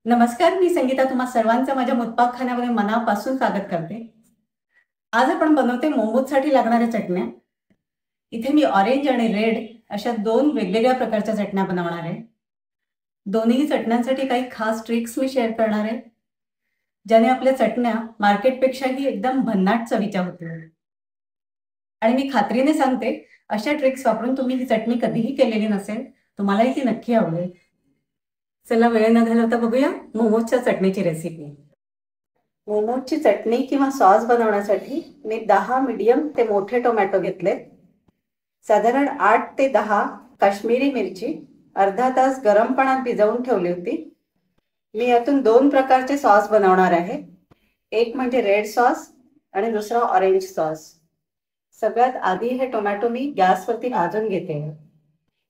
नमस्कार, मी संगीता तुम्हा सर्वांचं माझ्या मुतपाकखान्यामध्ये मनापासून स्वागत करते. आज आपण बनवते मोमोजसाठी लागणाऱ्या चटण्या. इथे मी ऑरेंज आणि रेड अशा दोन वेगवेगळ्या प्रकारच्या चटण्या बनवणार आहे. दोन्ही चटण्यांसाठी काही खास ट्रिक्स मी शेअर करणार आहे, ज्याने आपल्या चटण्या मार्केटपेक्षाही एकदम भन्नाट चवीच्या होतील. आणि मी खात्रीने सांगते, अशा ट्रिक्स वापरून तुम्ही ही चटणी कधीही केलेली नसेल, तुम्हालाही ती नक्की आवडेल. चला वेळ न घालवता बघूया मोमोजच्या चटणीची रेसिपी. मोमोजची चटणी किंवा सॉस बनवण्यासाठी मी 10 मीडियम ते मोठे टोमॅटो घेतले. साधारण 8 ते 10 काश्मीरी मिरची अर्धा तास गरम पाण्यात भिजवून ठेवली होती. मी यातून 2 प्रकारचे सॉस बनवणार आहे. एक म्हणजे रेड सॉस आणि दुसरा ऑरेंज सॉस. सगळ्यात आधी हे टोमॅटो मी गॅसवरती भाजून घेते.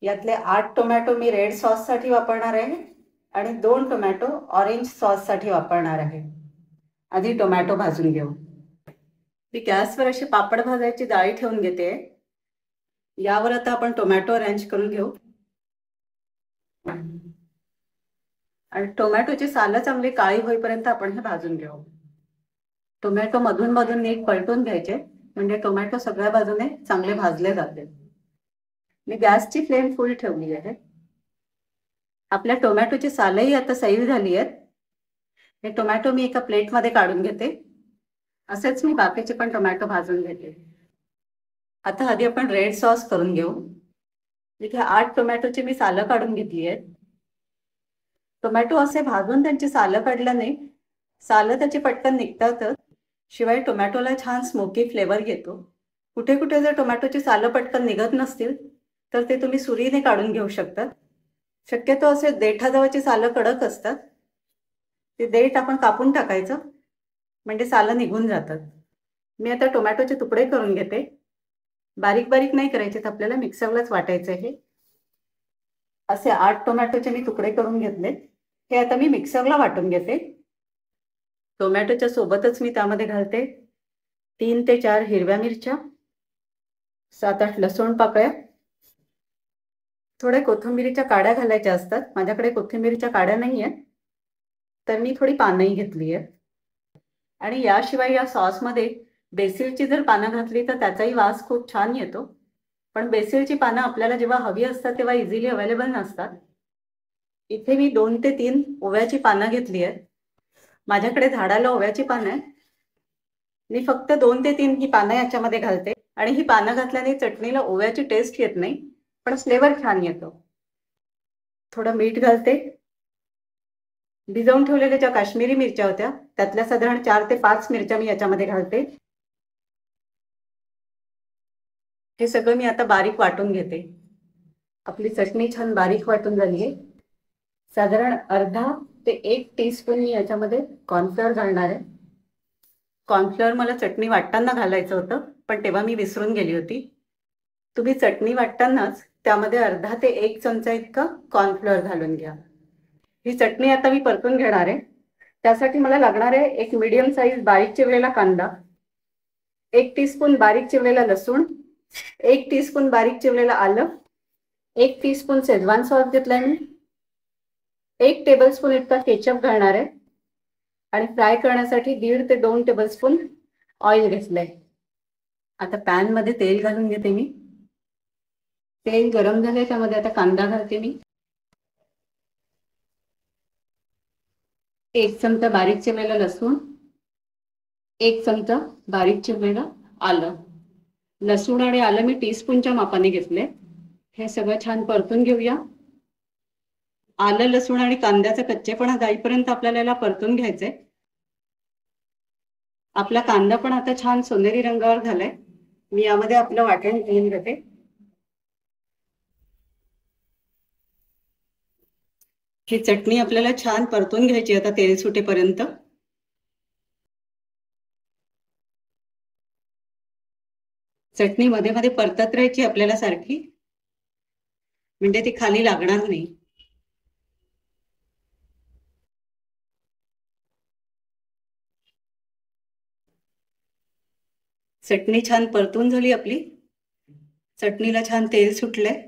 यातले 8 टोमॅटो मी रेड सॉससाठी वापरणार आहे आणि 2 टोमॅटो ऑरेंज सॉससाठी वापरणार आहे. आधी टोमॅटो भाजून घेऊ. मी गॅसवर अशी पापड भाजायची जाळी ठेवून घेते. यावर आता आपण टोमॅटो अरेंज करून घेऊ आणि टोमॅटोची सालं चांगली काळी होईपर्यंत आपण हे भाजून घेऊ. टोमॅटो मधून मधून नीट पलटून घ्यायचे, म्हणजे टोमॅटो सगळ्या बाजूने चांगले भाजले जाते. मी गॅसची फ्लेम फुल ठेवली आहे. आपल्या टोमॅटोची सालही आता सैल झाली आहेत. हे टोमॅटो मी एका प्लेटमध्ये काढून घेते. असेच मी बाकीचे पण टोमॅटो भाजून घेते. आता आधी आपण रेड सॉस करून घेऊ. इथे 8 टोमॅटोची मी सालं काढून घेतली आहेत. टोमॅटो असे भाजून त्यांची सालं काढल्याने सालं त्याची पटकन निघतातच, शिवाय टोमॅटोला छान स्मोकी फ्लेवर येतो. कुठे कुठे जर टोमॅटोची सालं पटकन निघत नसतील तर ते तुम्ही सुरीने काढून घेऊ शकता. शक्यतो असे देठाजवळची सालं कडक असतात, ते देठ आपण कापून टाकायचं, म्हणजे सालं निघून जातात. मी आता टोमॅटोचे तुकडे करून घेते. बारीक बारीक नाही करायचे, आपल्याला मिक्सरलाच वाटायचं आहे. असे 8 टोमॅटोचे मी तुकडे करून घेतले. हे आता मी मिक्सरला वाटून घेते. टोमॅटोच्या सोबतच मी त्यामध्ये घालते 3 ते 4 हिरव्या मिरच्या, 7-8 लसूण पाकळ्या, थोड्या कोथिंबीरीच्या काड्या घालायच्या असतात. माझ्याकडे कोथिंबीरीच्या काड्या नाही आहेत, तर मी थोडी पानंही घेतली आहेत. आणि याशिवाय या सॉसमध्ये बेसिलची जर पानं घातली तर त्याचाही वास खूप छान येतो. पण बेसिलची पानं आपल्याला जेव्हा हवी असतात तेव्हा इझिली अवेलेबल नसतात. इथे मी 2 ते 3 ओव्याची पानं घेतली आहेत. माझ्याकडे झाडाला ओव्याची पानं आहेत. मी फक्त 2 ते 3 ही पानं याच्यामध्ये घालते आणि ही पानं घातल्याने चटणीला ओव्याची टेस्ट येत नाही, पण फ्लेवर छान येतो. थोडं मीठ घालते. भिजवून ठेवलेल्या ज्या काश्मीरी मिरच्या होत्या त्यातल्या साधारण 4 ते 5 मिरच्या मी याच्यामध्ये घालते. हे सगळं मी आता बारीक वाटून घेते. आपली चटणी छान बारीक वाटून झाली आहे. साधारण अर्धा ते 1 टीस्पून मी याच्यामध्ये कॉर्नफ्लोअर घालणार आहे. कॉर्नफ्लोअर मला चटणी वाटताना घालायचं होतं, पण तेव्हा मी विसरून गेली होती. तुम्ही चटणी वाटतानाच त्यामध्ये अर्धा ते 1 चमचा इतकं कॉर्नफ्लोअर घालून घ्या. ही चटणी आता मी परतून घेणार आहे. त्यासाठी मला लागणार आहे एक मीडियम साईज बारीक चिरलेला कांदा, 1 टीस्पून बारीक चिरलेला लसूण, 1 टीस्पून बारीक चिरलेला आलं, 1 टीस्पून शेजवान सॉस घेतलाय मी, 1 टेबलस्पून इतका केचप घालणार आहे आणि फ्राय करण्यासाठी 1.5 ते 2 टेबलस्पून ऑइल घेतलंय. आता पॅन मध्ये तेल घालून घेते मी. तेल गरम झाले, त्यामध्ये आता कांदा घालते मी. 1 चमचा बारीक चिरलेला लसूण, 1 चमचा बारीक चिरलेलं आलं. लसूण आणि आलं मी टीस्पूनच्या मापाने घेतले. हे सगळं छान परतून घेऊया. आलं, लसूण आणि कांद्याचा कच्चेपणा जाईपर्यंत आपल्याला याला परतून घ्यायचंय. आपला कांदा पण आता छान सोनेरी रंगावर झालाय. मी यामध्ये आपलं वाटण घेऊन घेते. ही चटणी आपल्याला छान परतून घ्यायची आता तेल सुटेपर्यंत. चटणी मध्ये मध्ये परतत राहायची आपल्याला सारखी, म्हणजे ती खाली लागणार नाही. चटणी छान परतून झाली आपली. चटणीला छान तेल सुटलंय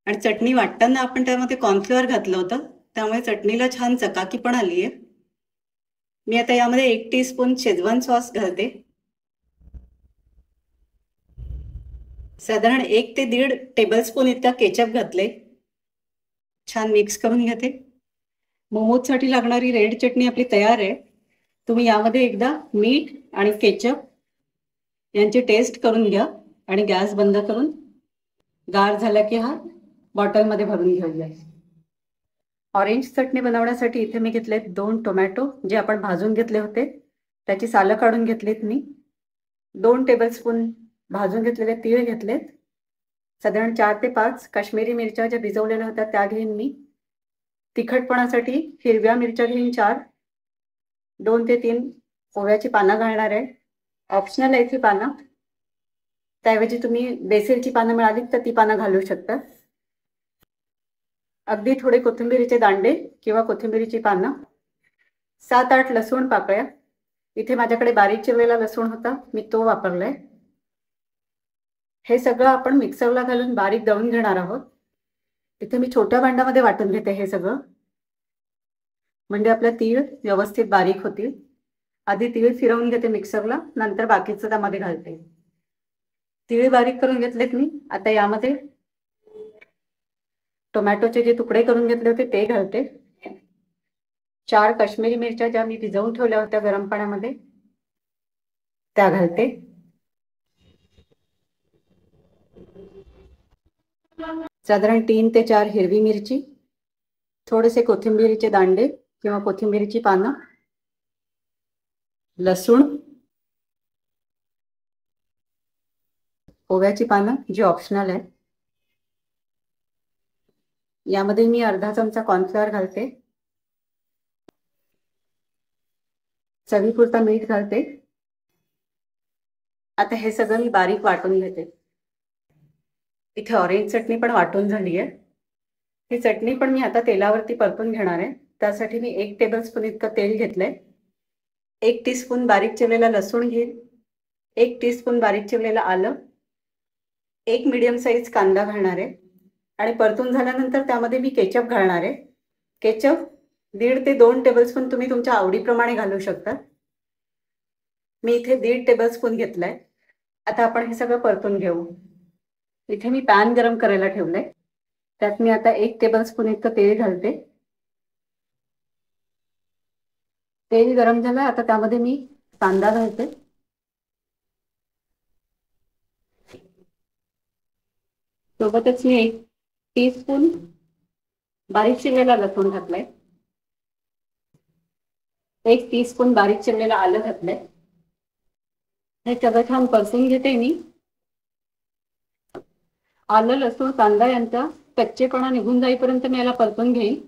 आणि चटणी वाटताना आपण त्यामध्ये कॉर्नफ्लोअर घातलं होतं, त्यामुळे चटणीला छान चकाकी पण आली आहे. मी आता यामध्ये 1 टीस्पून शेजवान सॉस घालते. साधारण 1 ते 1.5 टेबलस्पून इतका केचप घातले. छान मिक्स करून घेते. मोमोजसाठी लागणारी रेड चटणी आपली तयार आहे. तुम्ही यामध्ये एकदा मीठ आणि केचप यांची टेस्ट करून घ्या आणि गॅस बंद करून गार झाला की हा बॉटलमध्ये भरून घेऊया. ऑरेंज चटणी बनवण्यासाठी इथे मी घेतलेत 2 टोमॅटो जे आपण भाजून घेतले होते. त्याची सालं काढून घेतलीत मी. 2 टेबलस्पून भाजून घेतलेले तीळ घेतलेत. साधारण 4 ते 5 काश्मीरी मिरच्या ज्या भिजवलेल्या होत्या त्या घेईन मी. तिखटपणासाठी हिरव्या मिरच्या घेईन 4. 2 ते 3 ओव्याची पानं घालणार आहे. ऑप्शनल आहे ती पानं. त्याऐवजी तुम्ही बेसिलची पानं मिळालीत तर ती पानं घालू शकता. अगदी थोडे कोथिंबिरीचे दांडे किंवा कोथिंबिरीची पानं. 7-8 लसूण पाकळ्या. इथे माझ्याकडे बारीक चिरलेला लसूण होता, मी तो वापरलाय. हे सगळं आपण मिक्सरला घालून बारीक दळून घेणार आहोत. इथे मी छोट्या भांड्यामध्ये वाटून घेते हे सगळं, म्हणजे आपल्या तीळ व्यवस्थित बारीक होतील. आधी तीळ फिरवून घेते मिक्सरला, नंतर बाकीचं त्यामध्ये घालते. तीळ बारीक करून घेतलेत मी. आता यामध्ये टोमॅटोचे जे तुकडे करून घेतले होते ते घालते. 4 काश्मीरी मिरच्या ज्या मी भिजवून ठेवल्या होत्या गरम पाण्यामध्ये त्या घालते. साधारण 3 ते 4 हिरवी मिरची, थोडेसे कोथिंबिरीचे दांडे किंवा कोथिंबिरीची पानं, लसूण, ओव्याची पानं जी ऑप्शनल आहे. यामध्ये मी अर्धा चमचा कॉर्नफ्लॉवर घालते. चवीपुरता मीठ घालते. आता हे सगळं मी बारीक वाटून घेते. इथे ऑरेंज चटणी पण वाटून झाली आहे. ही चटणी पण मी आता तेलावरती परतून घेणार आहे. त्यासाठी मी 1 टेबलस्पून इतकं तेल घेतलंय. 1 टीस्पून बारीक चिरलेला लसूण घेईन. 1 टीस्पून बारीक चिरलेलं आलं. 1 मीडियम साईज कांदा घालणार आहे आणि परतून झाल्यानंतर त्यामध्ये मी केचप घालणार आहे. केचप 1.5 ते 2 टेबलस्पून तुम्ही तुमच्या आवडीप्रमाणे घालू शकता. मी इथे 1.5 टेबलस्पून घेतलाय. आता आपण हे सगळं परतून घेऊ. इथे मी पॅन गरम करायला ठेवलंय. त्यात मी आता 1 टेबलस्पून इतकं तेल घालते. तेल गरम झालं. आता त्यामध्ये मी कांदा घालते. सोबतच मी 1 टीस्पून बारीक चिरलेला लसूण घातलाय. 1 टीस्पून बारीक चिरलेलं आलं घातलंय. हे सगळं छान परतून घेते मी. आलं, लसूण, कांदा यांचा कच्चेपणा निघून जाईपर्यंत मी याला परतून घेईन.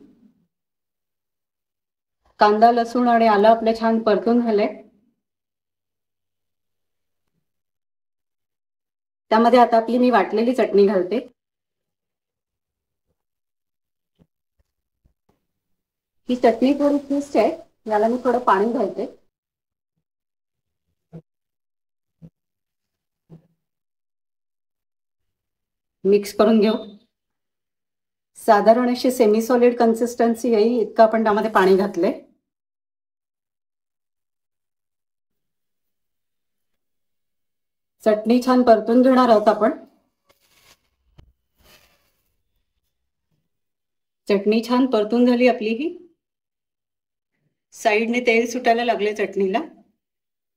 कांदा, लसूण आणि आलं आपलं छान परतून झालंय. त्यामध्ये आता आपली मी वाटलेली चटणी घालते. ही चटणी थोडी थिस्ट आहे, याला मी थोडं पाणी घालते. मिक्स करून घेऊ. साधारण अशी सेमी सॉलिड कन्सिस्टन्सी येईल इतकं आपण त्यामध्ये पाणी घातले. चटणी छान परतून घेणार आहोत आपण. चटणी छान परतून झाली आपली. ही साईडने तेल सुटायला लागले चटणीला.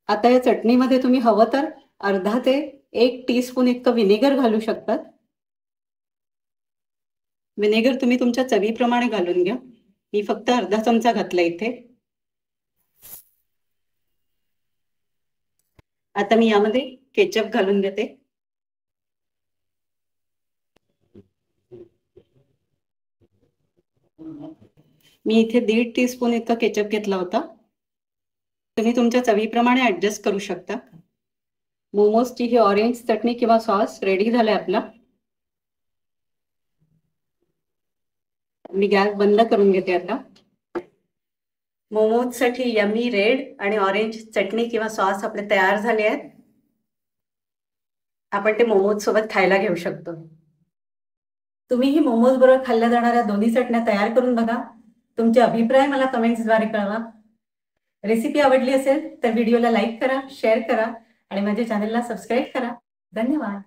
आता या चटणीमध्ये तुम्ही हवं तर अर्धा ते 1 टीस्पून इतकं व्हिनेगर घालू शकतात. व्हिनेगर तुम्ही तुमच्या चवीप्रमाणे घालून घ्या. मी फक्त अर्धा चमचा घातला इथे. आता मी यामध्ये केचप घालून घेते. मी इथे 1.5 टीस्पून इतका केचप घेतला होता. तुम्ही तुमच्या चवीप्रमाणे ऍडजस्ट करू शकता. मोमोजची ही ऑरेंज चटणी किंवा सॉस रेडी झालाय आपला. मी गॅस बंद करून घेते आता. मोमोजसाठी यमी रेड आणि ऑरेंज चटणी किंवा सॉस आपले तयार झाले आहेत. आपण ते मोमोज सोबत खायला घेऊ शकतो. तुम्ही ही मोमोज बरोबर खाल्ल्या जाणाऱ्या दोन्ही चटण्या तयार करून बघा. तुमचे अभिप्राय मला कमेंट्सद्वारे कळवा. रेसिपी आवडली असेल तर व्हिडिओला लाईक करा, शेअर करा आणि माझ्या चॅनलला सबस्क्राईब करा. धन्यवाद.